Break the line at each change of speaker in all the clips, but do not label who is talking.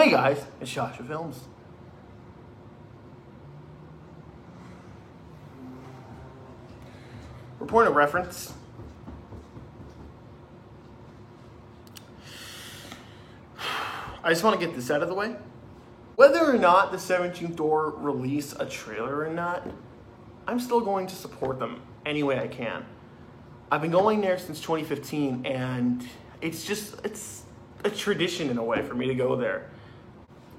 Hey guys, it's Shasha Films. For point of reference, I just want to get this out of the way. Whether or not the 17th Door release a trailer or not, I'm still going to support them any way I can. I've been going there since 2015, and it's a tradition in a way for me to go there.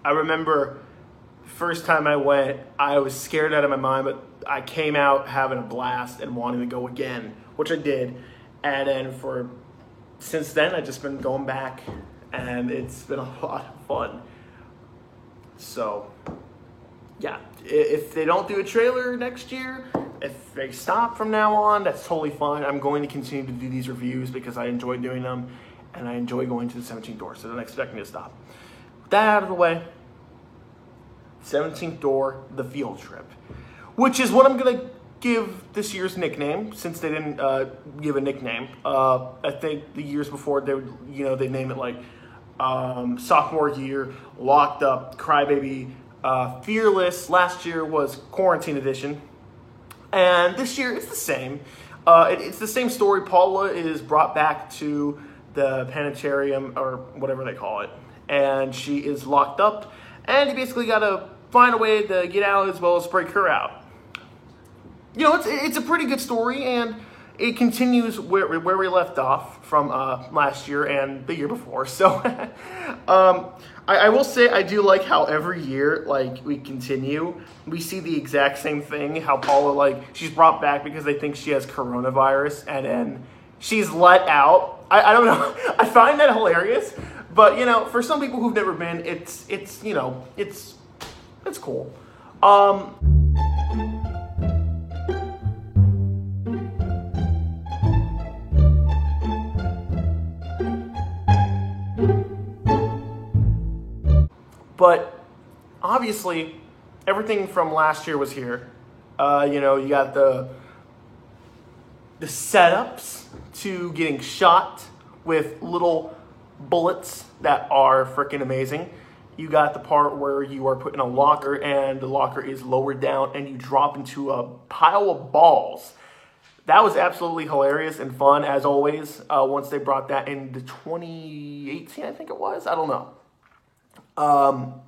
I remember the first time I went, I was scared out of my mind, but I came out having a blast and wanting to go again, which I did. And then since then, I've just been going back, and it's been a lot of fun. So, yeah, if they don't do a trailer next year, if they stop from now on, that's totally fine. I'm going to continue to do these reviews because I enjoy doing them, and I enjoy going to the 17th Door, so don't expect me to stop. With that out of the way, 17th Door, The Field Trip, which is what I'm going to give this year's nickname, since they didn't give a nickname. I think the years before, they name it like sophomore year, Locked Up, Crybaby, Fearless. Last year was Quarantine Edition. And this year it's the same. It's the same story. Paula is brought back to the planetarium, or whatever they call it. And she is locked up. And you basically got to find a way to get out as well as break her out. You know, it's a pretty good story, and it continues where we left off from last year and the year before. So I will say I do like how every year, like, we continue, we see the exact same thing. How Paula, like, she's brought back because they think she has coronavirus, and then she's let out. I don't know. I find that hilarious. But, you know, for some people who've never been, it's cool. But obviously, everything from last year was here. You got the setups to getting shot with little bullets that are freaking amazing. You got the part where you are put in a locker, and the locker is lowered down, and you drop into a pile of balls. That was absolutely hilarious and fun, as always, once they brought that into 2018, I think it was. I don't know.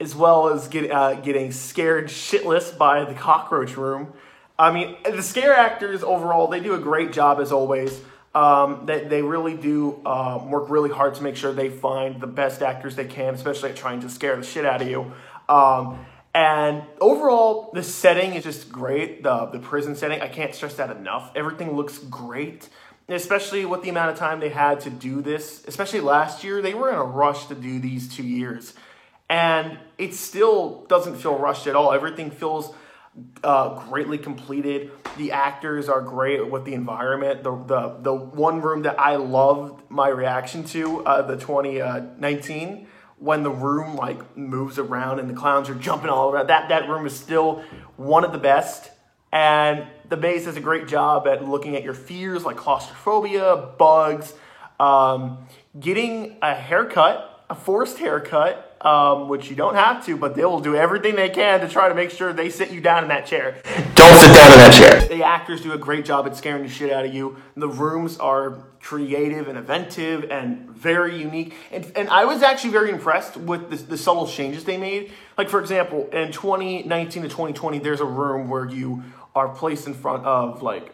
As well as getting scared shitless by the cockroach room. I mean, the scare actors overall, they do a great job as always. They really do work really hard to make sure they find the best actors they can, especially at trying to scare the shit out of you. And overall, the setting is just great. The prison setting, I can't stress that enough. Everything looks great, especially with the amount of time they had to do this. Especially last year, they were in a rush to do these 2 years. And it still doesn't feel rushed at all. Everything feels greatly completed. The actors are great with the environment. The one room that I loved my reaction to, the 2019, when the room like moves around and the clowns are jumping all around. That room is still one of the best. And the base does a great job at looking at your fears like claustrophobia, bugs, getting a haircut, a forced haircut, which you don't have to, but they will do everything they can to try to make sure they sit you down in that chair. Don't sit down in that chair. The actors do a great job at scaring the shit out of you. The rooms are creative and inventive and very unique. And I was actually very impressed with the subtle changes they made. Like, for example, in 2019 to 2020, there's a room where you are placed in front of like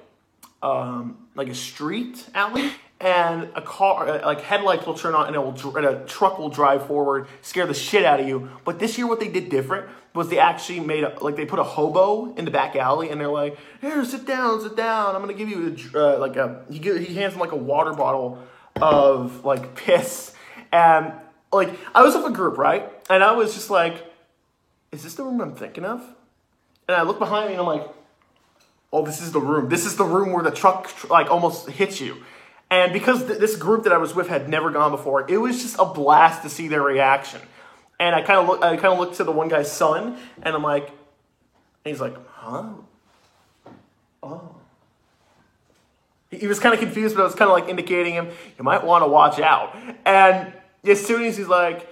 a street alley. And a car, like headlights will turn on, and a truck will drive forward, scare the shit out of you. But this year, what they did different was they actually they put a hobo in the back alley, and they're like, "Here, sit down. I'm gonna give you he hands him like a water bottle of like piss." And like, I was with a group, right? And I was just like, "Is this the room I'm thinking of?" And I look behind me, and I'm like, "Oh, this is the room. This is the room where the truck like almost hits you." And because this group that I was with had never gone before, it was just a blast to see their reaction. And I kind of looked to the one guy's son, and I'm like, and he's like, "Huh? Oh." He was kind of confused, but I was kind of like indicating him, you might want to watch out. And as soon as he's like,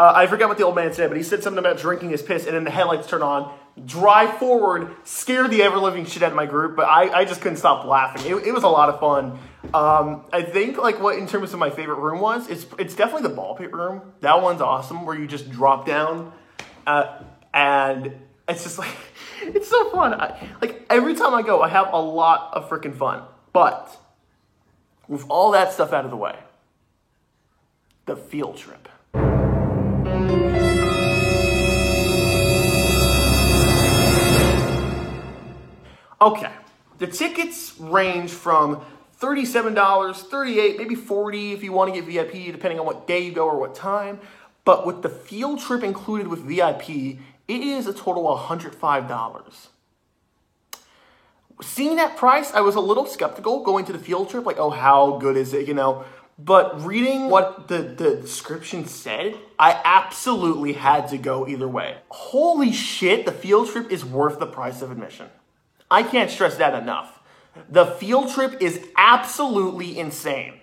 I forgot what the old man said, but he said something about drinking his piss, and then the headlights turn on, drive forward, scare the ever-living shit out of my group, but I just couldn't stop laughing. It was a lot of fun. I think, like, what in terms of my favorite room was, it's definitely the ball pit room. That one's awesome, where you just drop down, and it's just like, it's so fun. Like, every time I go, I have a lot of freaking fun. But with all that stuff out of the way, the field trip. Okay, the tickets range from $37, $38, maybe $40 if you want to get VIP, depending on what day you go or what time. But with the field trip included with VIP, it is a total of $105. Seeing that price, I was a little skeptical going to the field trip, like, oh, how good is it, you know? But reading what the description said, I absolutely had to go either way. Holy shit, the field trip is worth the price of admission. I can't stress that enough. The field trip is absolutely insane.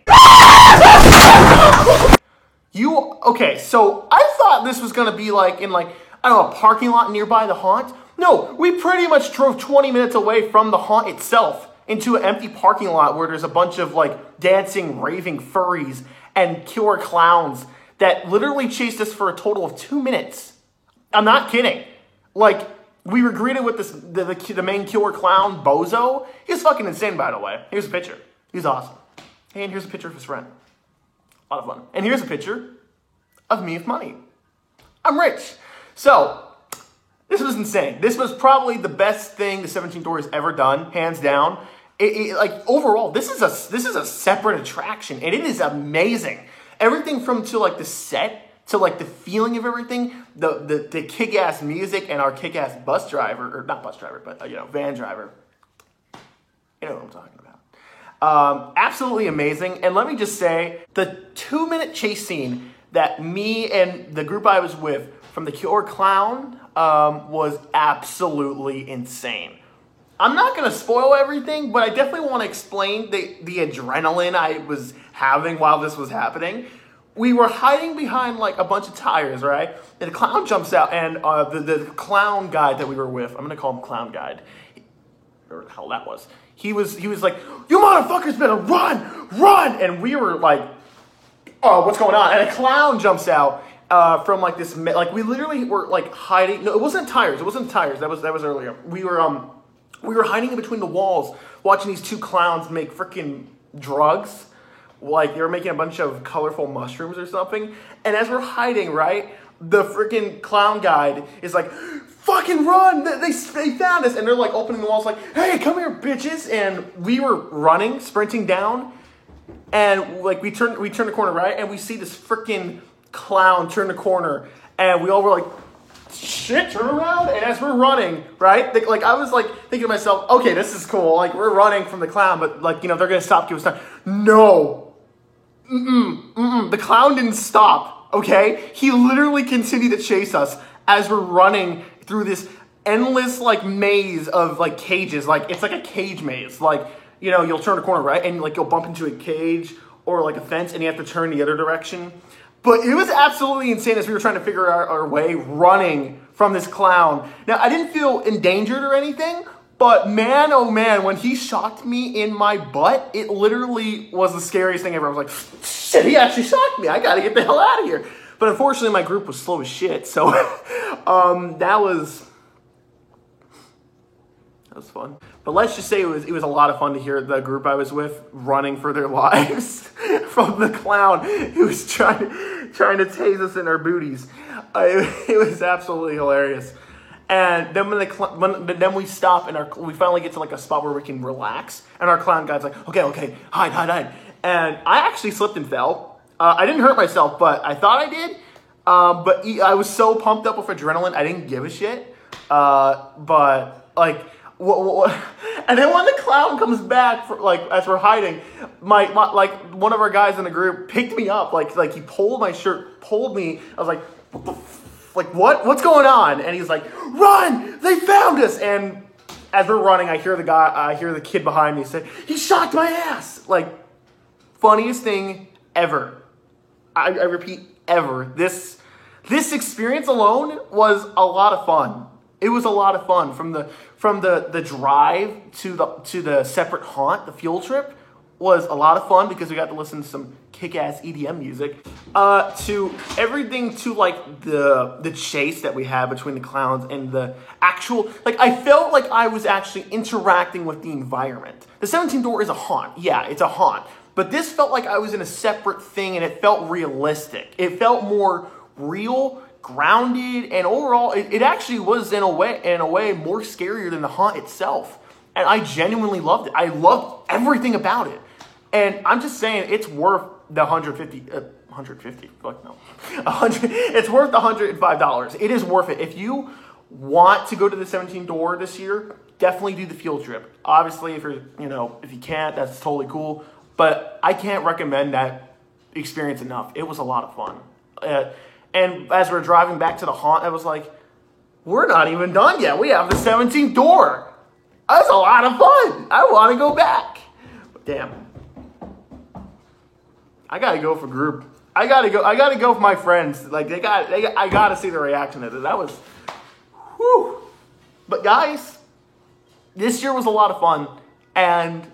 Okay, so I thought this was gonna be like in like, I don't know, a parking lot nearby the haunt. No, we pretty much drove 20 minutes away from the haunt itself into an empty parking lot where there's a bunch of like dancing, raving furries and killer clowns that literally chased us for a total of 2 minutes. I'm not kidding. Like, we were greeted with this the main killer clown, Bozo. He was fucking insane, by the way. Here's a picture. He's awesome. And here's a picture of his friend. A lot of fun. And here's a picture of me with money. I'm rich. So, this was insane. This was probably the best thing the 17th Door has ever done, hands down. Like, overall, this is a separate attraction, and it is amazing. Everything from to like the set, to like the feeling of everything, the kick-ass music, and our kick-ass bus driver, or not bus driver, but van driver. You know what I'm talking about. Absolutely amazing. And let me just say, the 2-minute chase scene that me and the group I was with from the Killer Clown was absolutely insane. I'm not going to spoil everything, but I definitely want to explain the adrenaline I was having while this was happening. We were hiding behind like a bunch of tires, right? And the clown jumps out, and the clown guide that we were with, I'm going to call him Clown Guide, or the hell that was. He was like, "You motherfuckers better run!" And we were like, "Oh, what's going on?" And a clown jumps out from like this, like we literally were like hiding. No, it wasn't tires. That was earlier. We were hiding in between the walls, watching these two clowns make freaking drugs. Like, they were making a bunch of colorful mushrooms or something. And as we're hiding, right, the freaking clown guide is like, "Fucking run! They found us!" And they're like opening the walls like, "Hey, come here, bitches!" And we were running, sprinting down. And like we turn the corner, right? And we see this freaking clown turn the corner. And we all were like, "Shit, turn around." And as we're running, right? Like, I was like thinking to myself, okay, this is cool. Like, we're running from the clown, but like, they're going to stop, give us time. No. The clown didn't stop, okay? He literally continued to chase us as we're running through this endless, like, maze of, like, cages. Like, it's like a cage maze. Like, you'll turn a corner, right? And, like, you'll bump into a cage or, like, a fence, and you have to turn the other direction. But it was absolutely insane as we were trying to figure out our way running from this clown. Now, I didn't feel endangered or anything, but man, oh man, when he shocked me in my butt, it literally was the scariest thing ever. I was like, shit, he actually shocked me. I gotta get the hell out of here. But unfortunately, my group was slow as shit, so that was fun. But let's just say it was a lot of fun to hear the group I was with running for their lives from the clown who was trying to tase us in our booties. It was absolutely hilarious. And then then we stop and we finally get to like a spot where we can relax. And our clown guide's like, okay, hide. And I actually slipped and fell. I didn't hurt myself, but I thought I did. But I was so pumped up with adrenaline, I didn't give a shit. But like, and then when the clown comes back, as we're hiding, my one of our guys in the group picked me up, like he pulled my shirt, pulled me. I was like, what the what's going on? And he's like, "Run! They found us!" And as we're running, I hear the kid behind me say, "He shocked my ass!" Like, funniest thing ever. I repeat, ever. This This experience alone was a lot of fun. It was a lot of fun from the drive to the separate haunt, the field trip was a lot of fun because we got to listen to some kick-ass EDM music. To everything to like the chase that we had between the clowns and the actual, like I felt like I was actually interacting with the environment. The 17th door is a haunt. Yeah, it's a haunt. But this felt like I was in a separate thing and it felt realistic. It felt more real, grounded, and overall it actually was in a way more scarier than the haunt itself. And I genuinely loved it. I loved everything about it. And I'm just saying it's worth the $150, fuck no. 100, it's worth the $105. It is worth it. If you want to go to the 17th door this year, definitely do the field trip. Obviously, if you can't, that's totally cool. But I can't recommend that experience enough. It was a lot of fun. And as we're driving back to the haunt, I was like, we're not even done yet. We have the 17th door. That was a lot of fun. I want to go back. But damn. I gotta go for group. I gotta go for my friends. Like I gotta see the reaction to it. That was, whew. But guys, this year was a lot of fun, and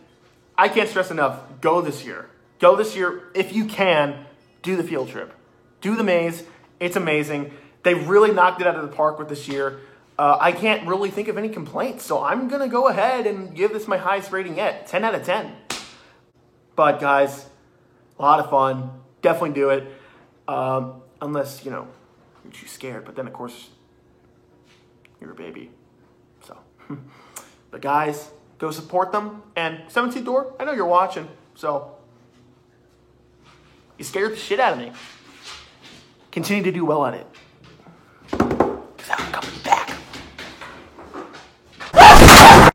I can't stress enough. Go this year. Go this year if you can. Do the field trip. Do the maze. It's amazing. They really knocked it out of the park with this year. I can't really think of any complaints, so I'm gonna go ahead and give this my highest rating yet. 10 out of 10. But guys, a lot of fun. Definitely do it. Unless, you're too scared. But then, of course, you're a baby. So, but guys, go support them. And 17th door, I know you're watching. So, you scared the shit out of me. Continue to do well at it. Because I'm coming back.